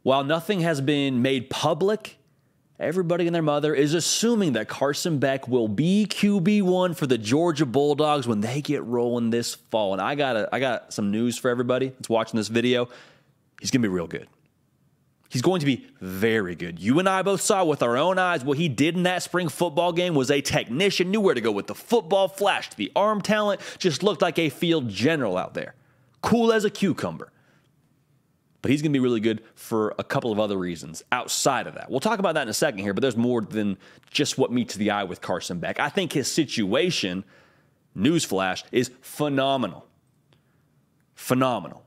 While nothing has been made public, everybody and their mother is assuming that Carson Beck will be QB1 for the Georgia Bulldogs when they get rolling this fall. And I got some news for everybody that's watching this video. He's going to be real good. He's going to be very good. You and I both saw with our own eyes what he did in that spring football game. Was a technician, knew where to go with the football, flashed the arm talent, just looked like a field general out there. Cool as a cucumber. But he's going to be really good for a couple of other reasons outside of that. We'll talk about that in a second here, but there's more than just what meets the eye with Carson Beck. I think his situation, newsflash, is phenomenal. Phenomenal.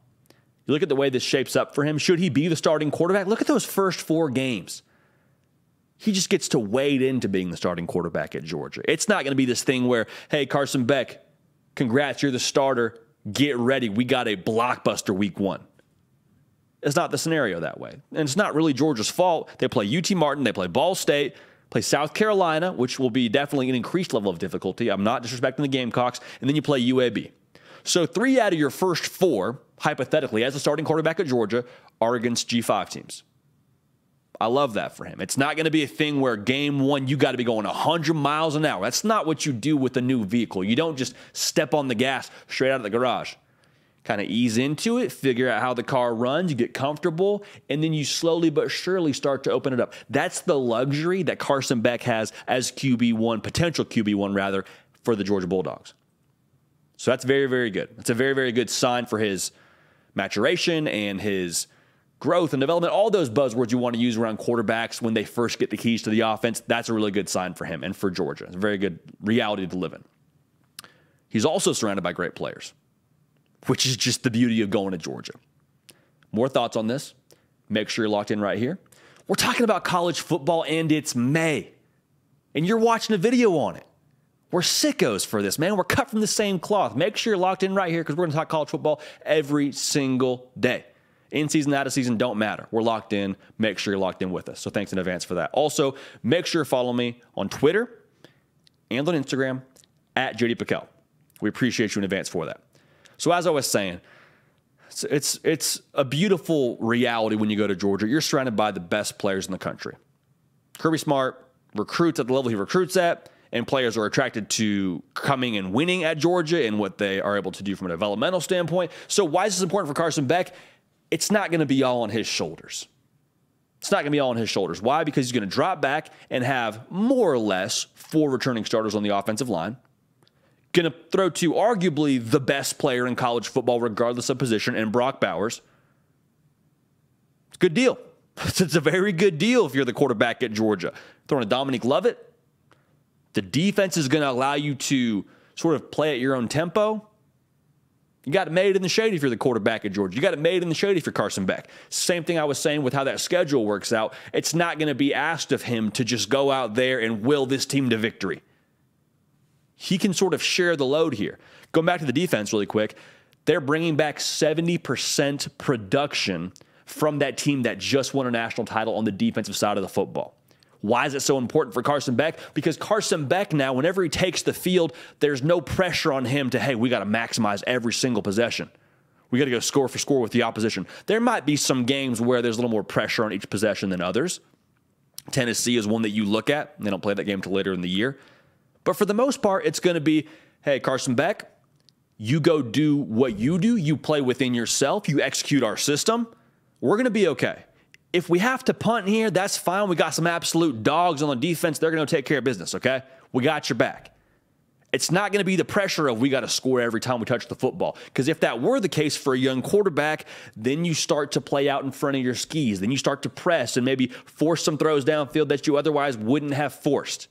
You look at the way this shapes up for him. Should he be the starting quarterback? Look at those first 4 games. He just gets to wade into being the starting quarterback at Georgia. It's not going to be this thing where, hey, Carson Beck, congrats, you're the starter. Get ready. We got a blockbuster week 1. It's not the scenario that way. And it's not really Georgia's fault. They play UT Martin. They play Ball State. Play South Carolina, which will be definitely an increased level of difficulty. I'm not disrespecting the Gamecocks. And then you play UAB. So 3 out of your first 4, hypothetically, as a starting quarterback at Georgia, are against G5 teams. I love that for him. It's not going to be a thing where game 1, you got to be going 100 miles an hour. That's not what you do with a new vehicle. You don't just step on the gas straight out of the garage. Kind of ease into it, figure out how the car runs, you get comfortable, and then you slowly but surely start to open it up. That's the luxury that Carson Beck has as QB1, potential QB1 rather, for the Georgia Bulldogs. So that's very, very good. It's a very, very good sign for his maturation and his growth and development. All those buzzwords you want to use around quarterbacks when they first get the keys to the offense, that's a really good sign for him and for Georgia. It's a very good reality to live in. He's also surrounded by great players, which is just the beauty of going to Georgia. More thoughts on this? Make sure you're locked in right here. We're talking about college football, and it's May, and you're watching a video on it. We're sickos for this, man. We're cut from the same cloth. Make sure you're locked in right here because we're going to talk college football every single day. In season, out of season, don't matter. We're locked in. Make sure you're locked in with us. So thanks in advance for that. Also, make sure you follow me on Twitter and on Instagram at JD Pickell. We appreciate you in advance for that. So as I was saying, it's a beautiful reality when you go to Georgia. You're surrounded by the best players in the country. Kirby Smart recruits at the level he recruits at, and players are attracted to coming and winning at Georgia and what they are able to do from a developmental standpoint. So why is this important for Carson Beck? It's not going to be all on his shoulders. It's not going to be all on his shoulders. Why? Because he's going to drop back and have more or less 4 returning starters on the offensive line. Going to throw to arguably the best player in college football, regardless of position, and Brock Bowers. It's a good deal. It's a very good deal if you're the quarterback at Georgia. Throwing a Dominique Lovett. The defense is going to allow you to sort of play at your own tempo. You got it made in the shade if you're the quarterback at Georgia. You got it made in the shade if you're Carson Beck. Same thing I was saying with how that schedule works out. It's not going to be asked of him to just go out there and will this team to victory. He can sort of share the load here. Going back to the defense really quick, they're bringing back 70% production from that team that just won a national title on the defensive side of the football. Why is it so important for Carson Beck? Because Carson Beck now, whenever he takes the field, there's no pressure on him to, hey, we got to maximize every single possession. We got to go score for score with the opposition. There might be some games where there's a little more pressure on each possession than others. Tennessee is one that you look at. They don't play that game until later in the year. But for the most part, it's going to be, hey, Carson Beck, you go do what you do. You play within yourself. You execute our system. We're going to be okay. If we have to punt here, that's fine. We got some absolute dogs on the defense. They're going to take care of business, okay? We got your back. It's not going to be the pressure of we got to score every time we touch the football. Because if that were the case for a young quarterback, then you start to play out in front of your skis. Then you start to press and maybe force some throws downfield that you otherwise wouldn't have forced.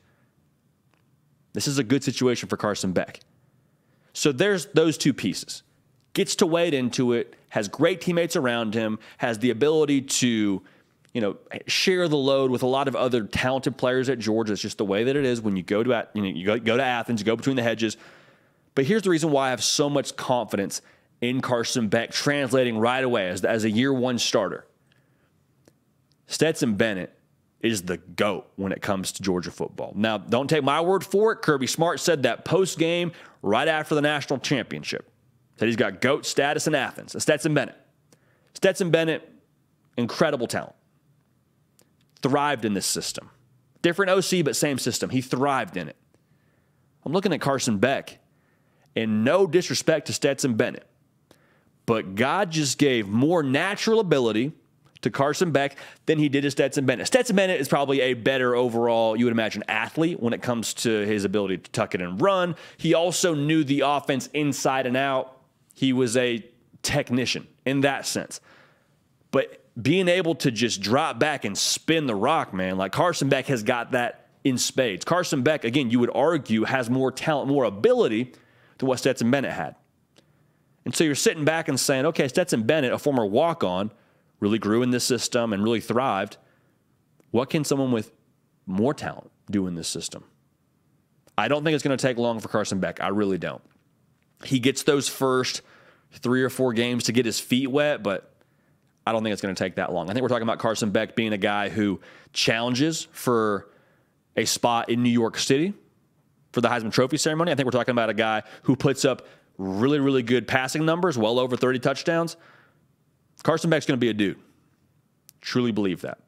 This is a good situation for Carson Beck. So there's those two pieces. Gets to wade into it, has great teammates around him, has the ability to, share the load with a lot of other talented players at Georgia. It's just the way that it is when you go to Athens, you go between the hedges. But here's the reason why I have so much confidence in Carson Beck translating right away as a year 1 starter. Stetson Bennett is the GOAT when it comes to Georgia football. Now, don't take my word for it. Kirby Smart said that post-game right after the national championship. Said he's got GOAT status in Athens. Stetson Bennett. Stetson Bennett incredible talent. Thrived in this system. Different OC, but same system. He thrived in it. I'm looking at Carson Beck, and no disrespect to Stetson Bennett, but God just gave more natural ability to Carson Beck than he did to Stetson Bennett. Stetson Bennett is probably a better overall, you would imagine, athlete when it comes to his ability to tuck it and run. He also knew the offense inside and out. He was a technician in that sense. But being able to just drop back and spin the rock, man, like Carson Beck has got that in spades. Carson Beck, again, you would argue, has more talent, more ability than what Stetson Bennett had. And so you're sitting back and saying, okay, Stetson Bennett, a former walk-on, really grew in this system and really thrived. What can someone with more talent do in this system? I don't think it's going to take long for Carson Beck. I really don't. He gets those first 3 or 4 games to get his feet wet, but I don't think it's going to take that long. I think we're talking about Carson Beck being a guy who challenges for a spot in New York City for the Heisman Trophy ceremony. I think we're talking about a guy who puts up really, really good passing numbers, well over 30 touchdowns. Carson Beck's going to be a dude. Truly believe that.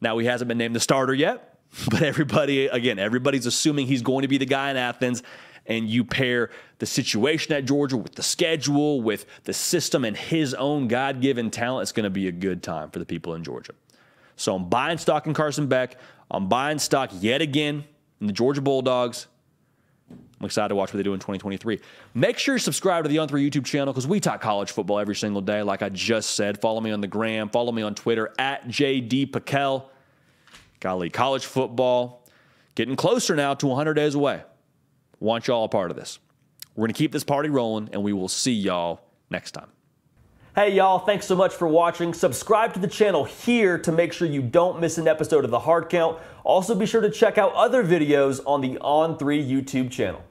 Now, he hasn't been named the starter yet, but everybody's assuming he's going to be the guy in Athens, and you pair the situation at Georgia with the schedule, with the system, and his own God-given talent, it's going to be a good time for the people in Georgia. So I'm buying stock in Carson Beck. I'm buying stock yet again in the Georgia Bulldogs. I'm excited to watch what they do in 2023. Make sure you subscribe to the On3 YouTube channel because we talk college football every single day, like I just said. Follow me on the gram. Follow me on Twitter at JDPakel. Golly, college football getting closer now to 100 days away. Want y'all a part of this. We're going to keep this party rolling, and we will see y'all next time. Hey, y'all, thanks so much for watching. Subscribe to the channel here to make sure you don't miss an episode of The Hard Count. Also, be sure to check out other videos on the On3 YouTube channel.